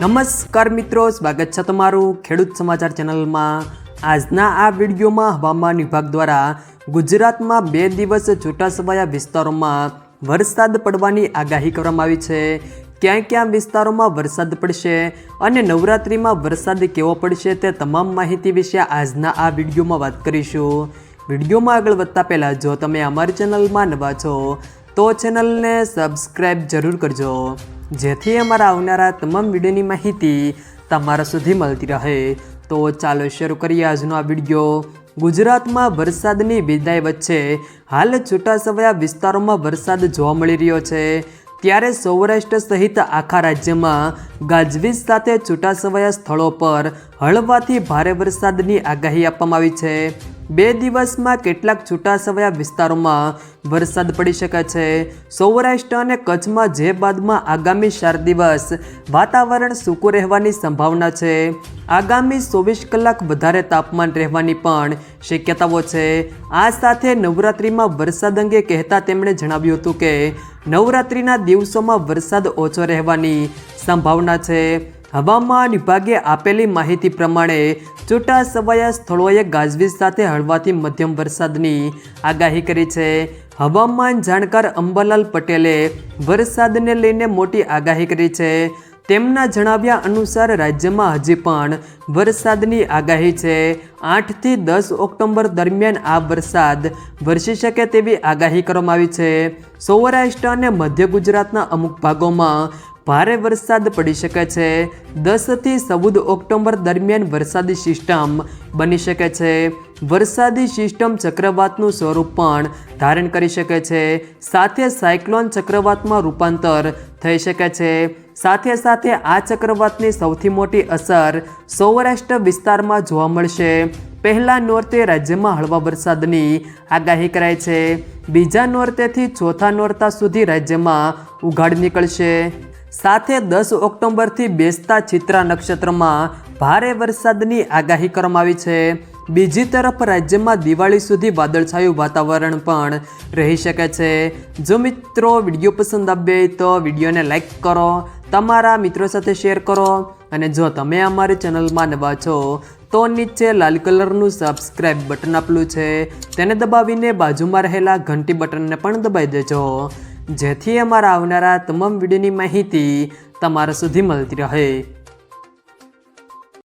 નમસ્કાર મિત્રો, સ્વાગત છે તમારું ખેડૂત સમાચાર ચેનલમાં। આજના આ વિડીયોમાં હવામાન વિભાગ દ્વારા ગુજરાતમાં 2 દિવસ છૂટાછવાયા વિસ્તારોમાં વરસાદ પડવાની આગાહી કરવામાં આવી છે। ક્યાં ક્યાં વિસ્તારોમાં વરસાદ પડશે અને નવરાત્રિમાં વરસાદ કેવો પડશે તે તમામ માહિતી વિશે આજના આ વિડીયોમાં વાત કરીશું। વિડીયોમાં આગળ વધતા પહેલાં જો તમે અમારી ચેનલમાં નવા છો તો ચેનલને સબસ્ક્રાઈબ જરૂર કરજો, જેથી અમારા આવનારા તમામ વિડીયોની માહિતી તમારા સુધી મળતી રહે। તો ચાલો શરૂ કરીએ આજનો આ વિડીયો। ગુજરાતમાં વરસાદની વિદાય વચ્ચે હાલ છૂટાછવાયા વિસ્તારોમાં વરસાદ જોવા મળી રહ્યો છે, ત્યારે સૌરાષ્ટ્ર સહિત આખા રાજ્યમાં ગાજવીજ સાથે છૂટાછવાયા સ્થળો પર હળવાથી ભારે વરસાદની આગાહી આપવામાં આવી છે। 2 દિવસમાં કેટલાક છૂટાછવાયા વિસ્તારોમાં વરસાદ પડી શકે છે। સૌરાષ્ટ્ર અને કચ્છમાં જે બાદમાં આગામી 4 દિવસ વાતાવરણ સૂકું રહેવાની સંભાવના છે। આગામી 24 કલાક વધારે તાપમાન રહેવાની પણ શક્યતાઓ છે। આ સાથે નવરાત્રિમાં વરસાદ અંગે કહેતા તેમણે જણાવ્યું હતું કે નવરાત્રિના દિવસોમાં વરસાદ ઓછો રહેવાની સંભાવના છે। હવામાન વિભાગે આપેલી માહિતી પ્રમાણે છૂટાછવાયા સ્થળોએ ગાજવીજ સાથે હળવાથી મધ્યમ વરસાદની આગાહી કરી છે। હવામાન જાણકાર અંબાલાલ પટેલે વરસાદને લઈને મોટી આગાહી કરી છે। તેમના જણાવ્યા અનુસાર રાજ્યમાં હજી પણ વરસાદની આગાહી છે। 8 થી 10 ઓક્ટોબર દરમિયાન આ વરસાદ વરસી શકે તેવી આગાહી કરવામાં આવી છે। સૌરાષ્ટ્ર અને મધ્ય ગુજરાતના અમુક ભાગોમાં ભારે વરસાદ પડી શકે છે। 10 થી 14 ઓક્ટોબર દરમિયાન વરસાદી સિસ્ટમ બની શકે છે। વરસાદી સિસ્ટમ ચક્રવાતનું સ્વરૂપ પણ ધારણ કરી શકે છે, સાથે સાયક્લોન ચક્રવાતમાં રૂપાંતર થઈ શકે છે। સાથે સાથે આ ચક્રવાતની સૌથી મોટી અસર સૌરાષ્ટ્ર વિસ્તારમાં જોવા મળશે। પહેલા નોરતે રાજ્યમાં હળવા વરસાદની આગાહી કરાઈ છે। બીજા નોરતેથી ચોથા નોરતા સુધી રાજ્યમાં ઉઘાડ નીકળશે। સાથે 10 ઓક્ટોબરથી બેસતા ચિત્રા નક્ષત્રમાં ભારે વરસાદની આગાહી કરવામાં આવી છે। બીજી તરફ રાજ્યમાં દિવાળી સુધી વાદળછાયું વાતાવરણ પણ રહી શકે છે। જો મિત્રો વિડીયો પસંદ આવે તો વિડીયોને લાઈક કરો, તમારા મિત્રો સાથે શેર કરો, અને જો તમે અમારી ચેનલમાં નવા છો તો નીચે લાલ કલરનું સબસ્ક્રાઈબ બટન આપેલું છે, તેને દબાવીને બાજુમાં રહેલા ઘંટી બટનને પણ દબાવી દેજો, જેથી અમારા આવનારા તમામ વિડીયોની માહિતી તમારા સુધી મળતી રહે।